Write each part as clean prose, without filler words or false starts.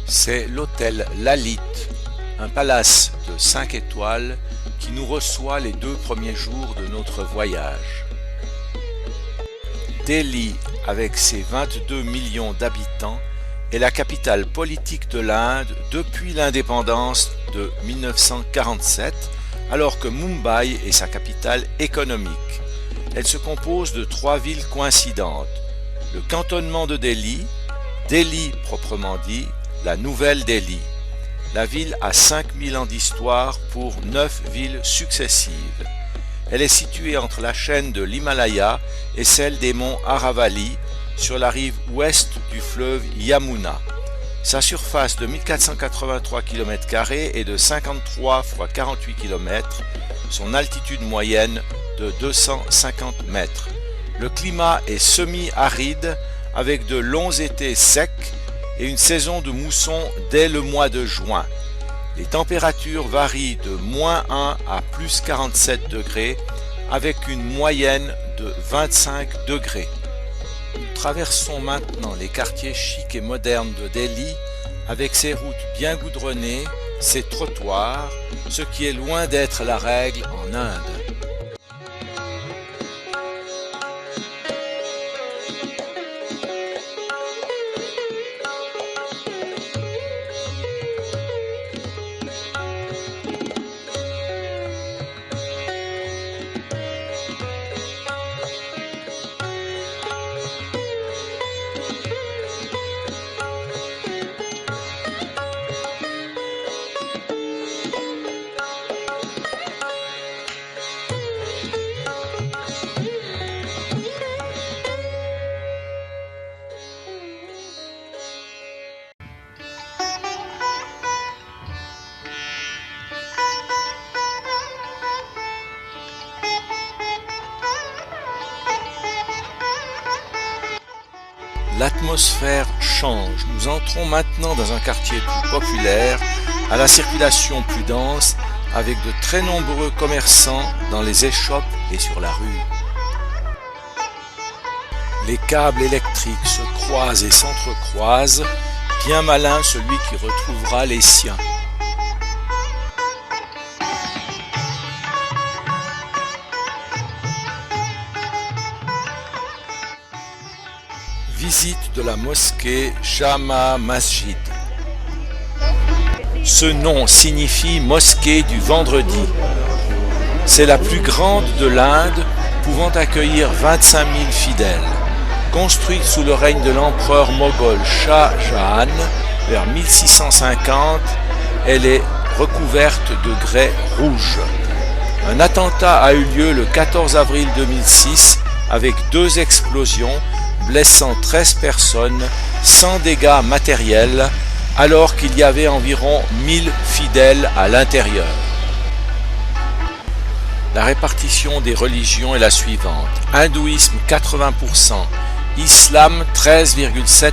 C'est l'hôtel Lalit, un palace de 5 étoiles qui nous reçoit les 2 premiers jours de notre voyage. Delhi, avec ses 22 millions d'habitants, est la capitale politique de l'Inde depuis l'indépendance de 1947, alors que Mumbai est sa capitale économique. Elle se compose de 3 villes coïncidentes: le cantonnement de Delhi, Delhi proprement dit, la Nouvelle-Delhi. La ville a 5000 ans d'histoire pour 9 villes successives. Elle est située entre la chaîne de l'Himalaya et celle des monts Aravalli, sur la rive ouest du fleuve Yamuna. Sa surface de 1483 km² est de 53 x 48 km, son altitude moyenne de 250 mètres. Le climat est semi-aride avec de longs étés secs et une saison de mousson dès le mois de juin. Les températures varient de -1 à +47 degrés avec une moyenne de 25 degrés. Nous traversons maintenant les quartiers chics et modernes de Delhi avec ses routes bien goudronnées, ses trottoirs, ce qui est loin d'être la règle en Inde. L'atmosphère change. Nous entrons maintenant dans un quartier plus populaire, à la circulation plus dense, avec de très nombreux commerçants dans les échoppes et sur la rue. Les câbles électriques se croisent et s'entrecroisent, bien malin celui qui retrouvera les siens. Visite de la mosquée Jama Masjid. Ce nom signifie mosquée du vendredi. C'est la plus grande de l'Inde, pouvant accueillir 25 000 fidèles. Construite sous le règne de l'empereur moghol Shah Jahan vers 1650, elle est recouverte de grès rouge. Un attentat a eu lieu le 14 avril 2006 avec 2 explosions blessant 13 personnes sans dégâts matériels, alors qu'il y avait environ 1000 fidèles à l'intérieur. La répartition des religions est la suivante: hindouisme 80%, islam 13,7%,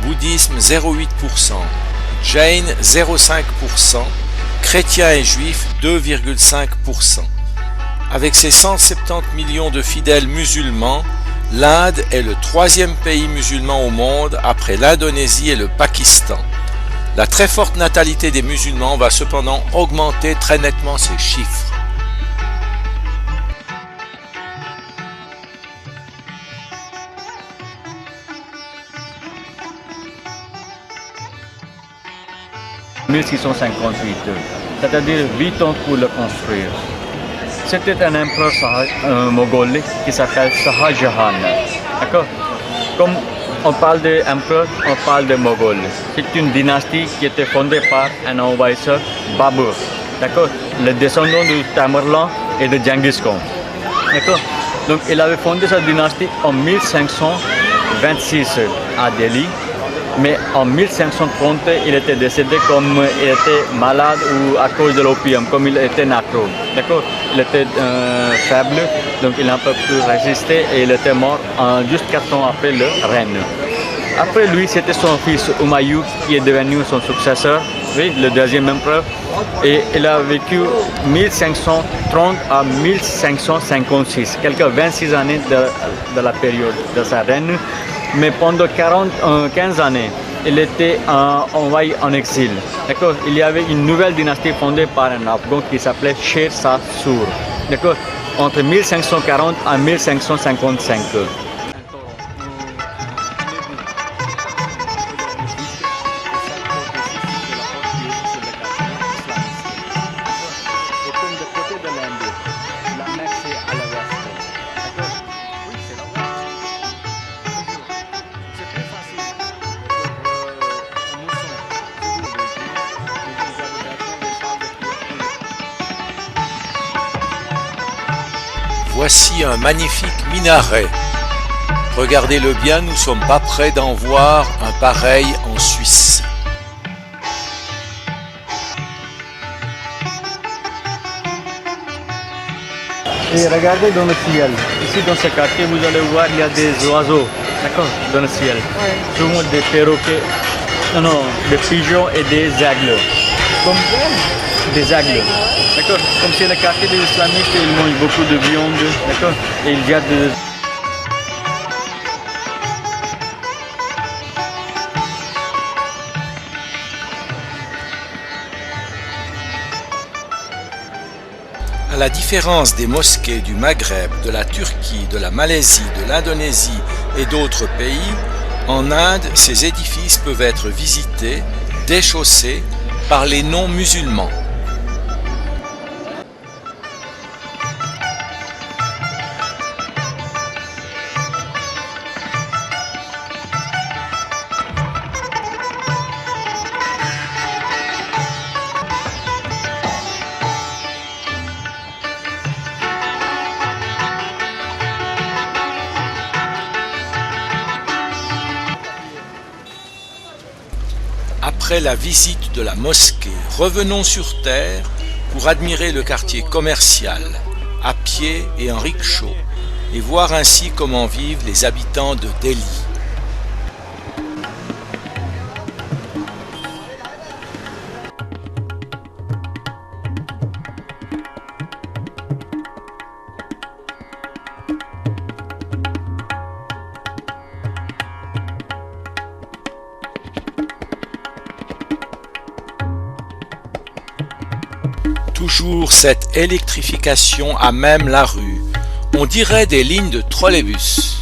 bouddhisme 0,8%, jain 0,5%, chrétiens et juifs 2,5%. Avec ses 170 millions de fidèles musulmans, l'Inde est le 3e pays musulman au monde après l'Indonésie et le Pakistan. La très forte natalité des musulmans va cependant augmenter très nettement ces chiffres. En 1658, c'est-à-dire 8 ans pour le construire. C'était un empereur moghol qui s'appelle Shah Jahan. D'accord? Comme on parle d'empereur, on parle de moghol. C'est une dynastie qui était fondée par un envahisseur, Babur. D'accord? Le descendant de Tamerlan et de Genghis Khan. D'accord? Donc il avait fondé sa dynastie en 1526 à Delhi. Mais en 1530, il était décédé comme il était malade ou à cause de l'opium, comme il était nacro. D'accord? Il était faible, donc il n'a pas pu résister et il était mort juste 4 ans après le règne. Après lui, c'était son fils Humayun qui est devenu son successeur, oui, le 2e empereur. Et il a vécu 1530 à 1556, quelques 26 années de la période de sa règne. Mais pendant 15 années, il était envoyé en exil. D'accord. Il y avait une nouvelle dynastie fondée par un Afghan qui s'appelait Sher Shah Sur. D'accord. Entre 1540 à 1555. Voici un magnifique minaret. Regardez-le bien, nous ne sommes pas près d'en voir un pareil en Suisse. Et regardez dans le ciel. Ici dans ce quartier, vous allez voir, il y a des oiseaux, d'accord, dans le ciel. Ouais. Souvent des perroquets, non, des pigeons et des aigles. Comme des aigles. D'accord. Comme c'est le quartier des islamistes, ils mangent beaucoup de viande, d'accord. Et il y a des... À la différence des mosquées du Maghreb, de la Turquie, de la Malaisie, de l'Indonésie et d'autres pays, en Inde, ces édifices peuvent être visités, déchaussés par les non-musulmans. Après la visite de la mosquée, revenons sur terre pour admirer le quartier commercial, à pied et en rickshaw, et voir ainsi comment vivent les habitants de Delhi. Toujours cette électrification à même la rue. On dirait des lignes de trolleybus.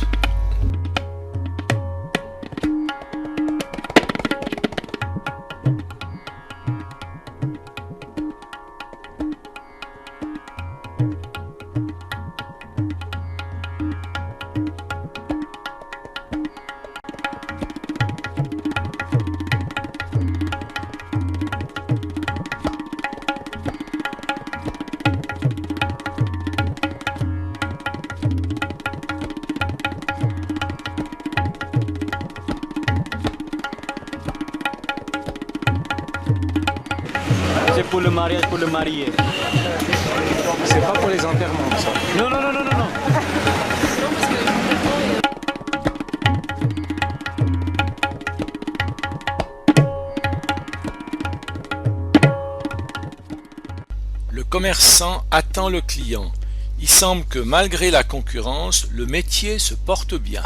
C'est pour le mariage, pour le marié. C'est pas pour les enterrements, ça. Non, non, non, non, non, non. Le commerçant attend le client. Il semble que malgré la concurrence, le métier se porte bien.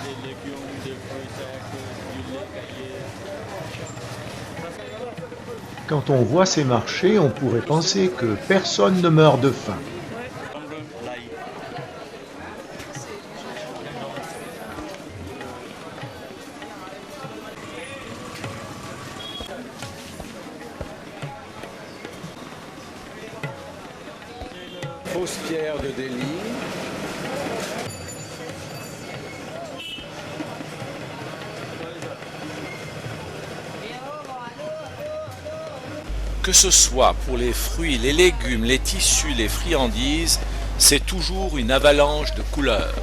Des légumes, des fruits secs, du lait caillé. Quand on voit ces marchés, on pourrait penser que personne ne meurt de faim. Fausse pierre de Delhi. Que ce soit pour les fruits, les légumes, les tissus, les friandises, c'est toujours une avalanche de couleurs.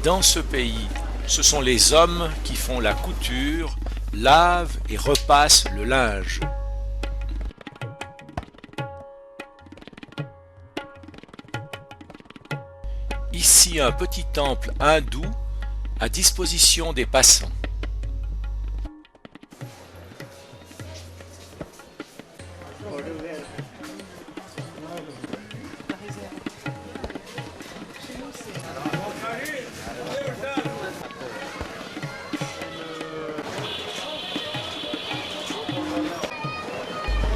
Dans ce pays, Ce sont les hommes qui font la couture, lavent et repassent le linge. Ici un petit temple hindou à disposition des passants.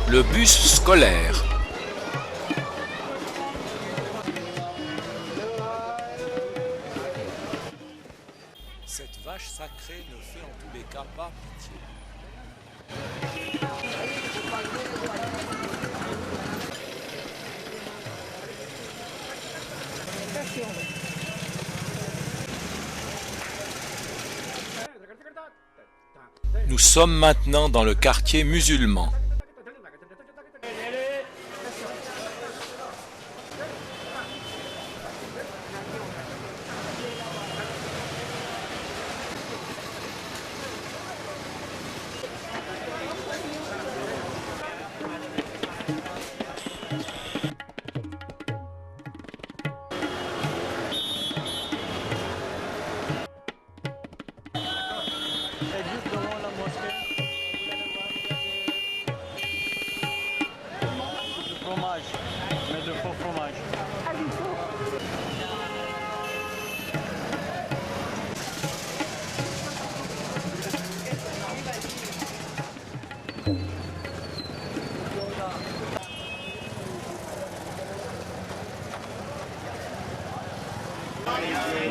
Le bus scolaire. Cette vache sacrée ne fait en tous les cas pas pitié. Nous sommes maintenant dans le quartier musulman.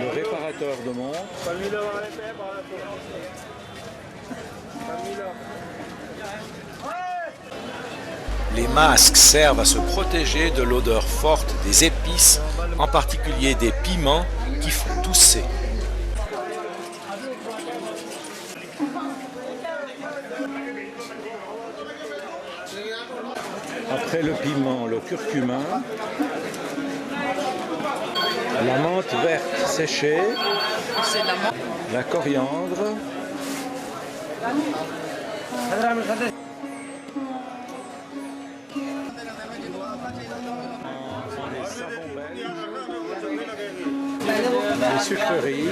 Le réparateur de montres. Les masques servent à se protéger de l'odeur forte des épices, en particulier des piments qui font tousser. Après le piment, le curcuma. La menthe verte séchée. La coriandre. Les savons belges. Les sucreries.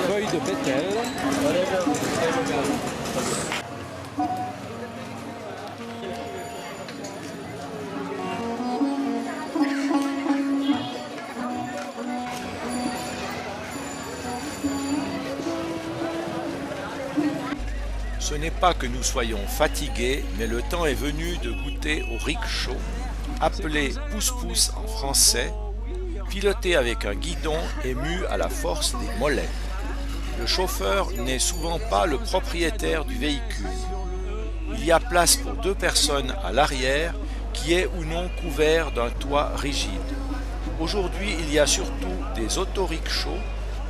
Feuilles de bétel. Ce n'est pas que nous soyons fatigués, mais le temps est venu de goûter au rickshaw, appelé pousse-pousse en français, piloté avec un guidon et mu à la force des mollets. Le chauffeur n'est souvent pas le propriétaire du véhicule. Il y a place pour 2 personnes à l'arrière qui est ou non couvert d'un toit rigide. Aujourd'hui, il y a surtout des autorickshaws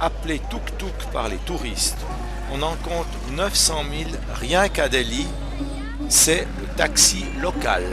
appelés tuk-tuk par les touristes. On en compte 900 000 rien qu'à Delhi. C'est le taxi local.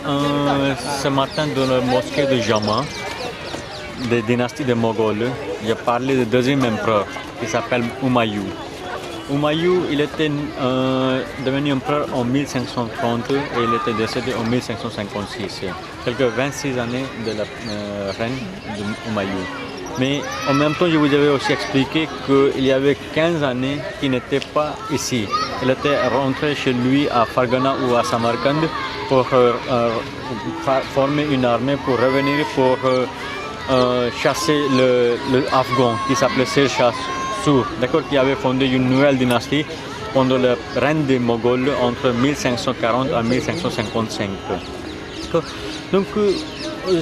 ce matin dans la mosquée de Jama, des dynasties de Mongols. J'ai parlé du deuxième empereur qui s'appelle Humayun. Humayun, il était devenu empereur en 1530 et il était décédé en 1556. Quelques 26 années de la règne de Humayun. Mais en même temps, je vous avais aussi expliqué qu'il y avait 15 années qu'il n'était pas ici. Il était rentré chez lui à Fargana ou à Samarkand pour former une armée pour revenir pour chasser le Afghan qui s'appelait Sher Shah Sour, d'accord, qui avait fondé une nouvelle dynastie pendant le règne des Mongols entre 1540 à 1555. Donc,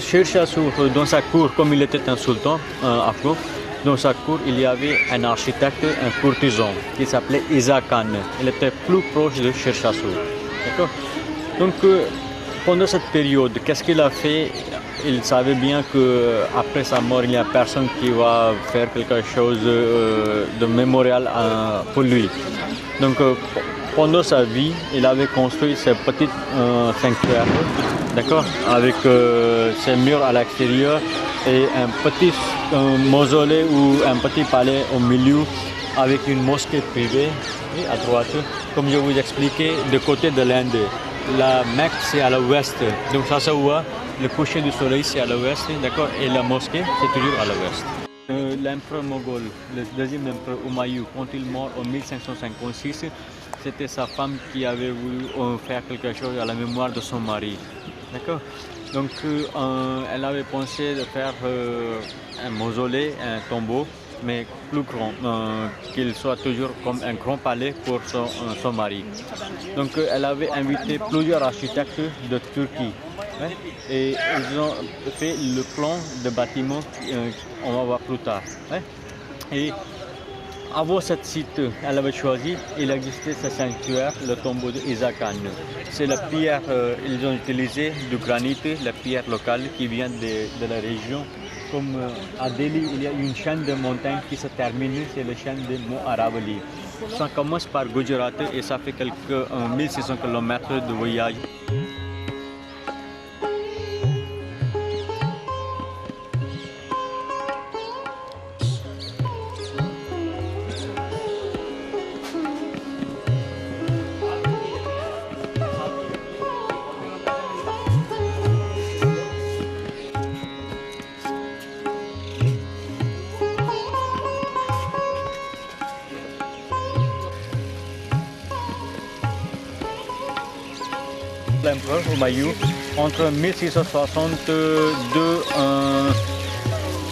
Sher Shah Sour, dans sa cour, comme il était un sultan afghan, dans sa cour, il y avait un architecte, un courtisan qui s'appelait Isa Khan. Il était plus proche de Sher Shah Sour. D'accord. Donc, pendant cette période, qu'est-ce qu'il a fait? Il savait bien qu'après sa mort, il n'y a personne qui va faire quelque chose de mémorial pour lui. Donc, pendant sa vie, il avait construit ce petit sanctuaire, d'accord, avec ses murs à l'extérieur et un petit mausolée ou un petit palais au milieu avec une mosquée privée et à droite. Comme je vous expliquais, de côté de l'Inde, la Mecque c'est à l'ouest, donc ça se voit, le coucher du soleil c'est à l'ouest, d'accord, et la mosquée c'est toujours à l'ouest. L'empereur moghol, le deuxième empereur Humayun, quand il est mort en 1556, c'était sa femme qui avait voulu faire quelque chose à la mémoire de son mari. D'accord. Donc elle avait pensé de faire un mausolée, un tombeau, mais plus grand, qu'il soit toujours comme un grand palais pour son mari. Donc elle avait invité plusieurs architectes de Turquie. Hein, et ils ont fait le plan de bâtiment qu'on va voir plus tard. Hein. Et avant ce site, elle avait choisi, il existait ce sanctuaire, le tombeau de Isa Khan. C'est la pierre, ils ont utilisé du granit, la pierre locale qui vient de la région. Comme à Delhi, il y a une chaîne de montagnes qui se termine, c'est la chaîne de Mont Aravalli. Ça commence par Gujarat et ça fait quelques 1600 km de voyage. L'empereur Humayun entre 1662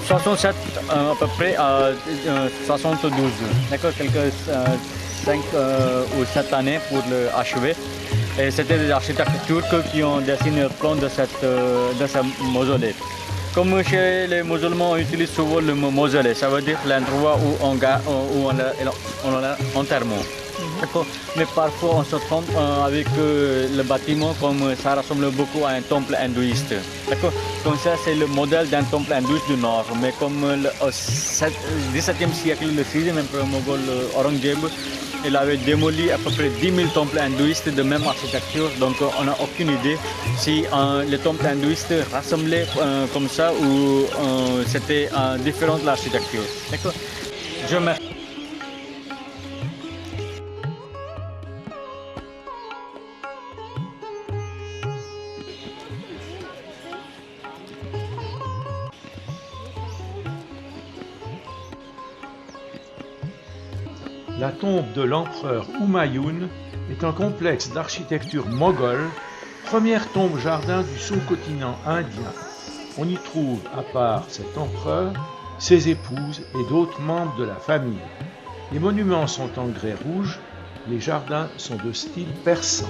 67 à peu près à 72, d'accord, quelques 5 ou 7 années pour l'achever. Et c'était des architectes turcs qui ont dessiné le plan de ce mausolée. Comme chez les musulmans, on utilise souvent le mausolée, ça veut dire l'endroit où on a l'enterrement. Mais parfois on se trompe avec le bâtiment, comme ça ressemble beaucoup à un temple hindouiste. Donc ça c'est le modèle d'un temple hindouiste du Nord. Mais comme au XVIIe siècle, le 6e empereur moghol Aurangzeb, il avait démoli à peu près 10 000 temples hindouistes de même architecture. Donc on n'a aucune idée si les temples hindouistes rassemblaient comme ça ou c'était différent de l'architecture. Je me... La tombe de l'empereur Humayun est un complexe d'architecture moghole, première tombe jardin du sous-continent indien. On y trouve, à part cet empereur, ses épouses et d'autres membres de la famille. Les monuments sont en grès rouge, les jardins sont de style persan.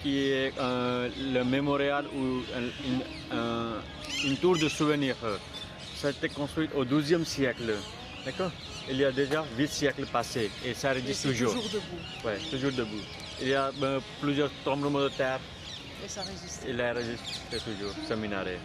qui est le mémorial ou une tour de souvenir. Ça a été construit au XIIe siècle. D'accord? Il y a déjà 8 siècles passés et ça résiste toujours. Toujours debout. Oui, toujours debout. Il y a plusieurs tremblements de terre. Et ça résiste. Il a résisté toujours, ce minaret.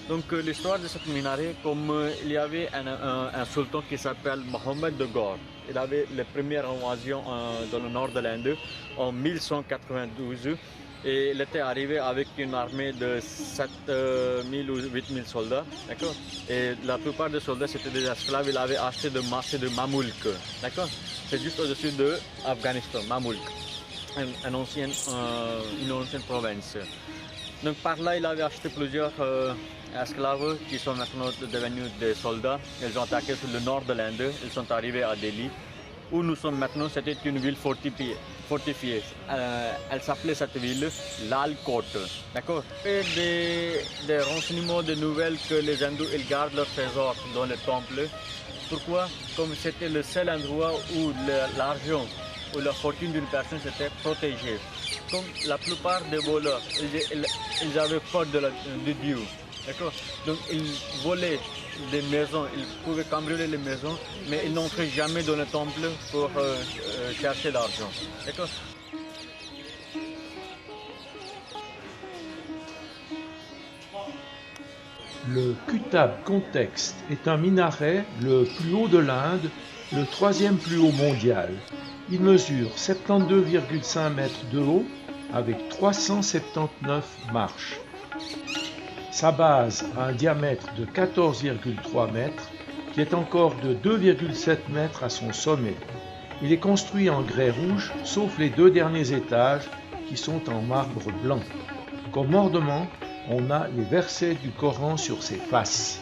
Donc l'histoire de ce minaret, comme il y avait un sultan qui s'appelle Mohammed de Gor. Il avait la première invasion dans le nord de l'Inde en 1192 et il était arrivé avec une armée de 7000 ou 8000 soldats. D'accord? Et la plupart des soldats c'était des esclaves, il avait acheté de marché de Mamoulk. D'accord? C'est juste au-dessus de Afghanistan, Mamoulk, une ancienne province. Donc par là, il avait acheté plusieurs esclaves qui sont maintenant devenus des soldats. Ils ont attaqué sur le nord de l'Inde, ils sont arrivés à Delhi. Où nous sommes maintenant, c'était une ville fortifiée. Elle s'appelait cette ville Lal Kot. D'accord? Et des renseignements, des nouvelles que les hindous ils gardent leurs trésors dans les temples. Pourquoi? Comme c'était le seul endroit où l'argent ou la fortune d'une personne était protégée. Comme la plupart des voleurs, ils avaient peur de Dieu. D'accord? Donc ils volaient des maisons, ils pouvaient cambrioler les maisons, mais ils n'entraient jamais dans le temple pour chercher l'argent. D'accord? Le Kutab Contexte est un minaret le plus haut de l'Inde, le troisième plus haut mondial. Il mesure 72,5 mètres de haut avec 379 marches. Sa base a un diamètre de 14,3 mètres qui est encore de 2,7 mètres à son sommet. Il est construit en grès rouge sauf les 2 derniers étages qui sont en marbre blanc. Comme ornement, on a les versets du Coran sur ses faces.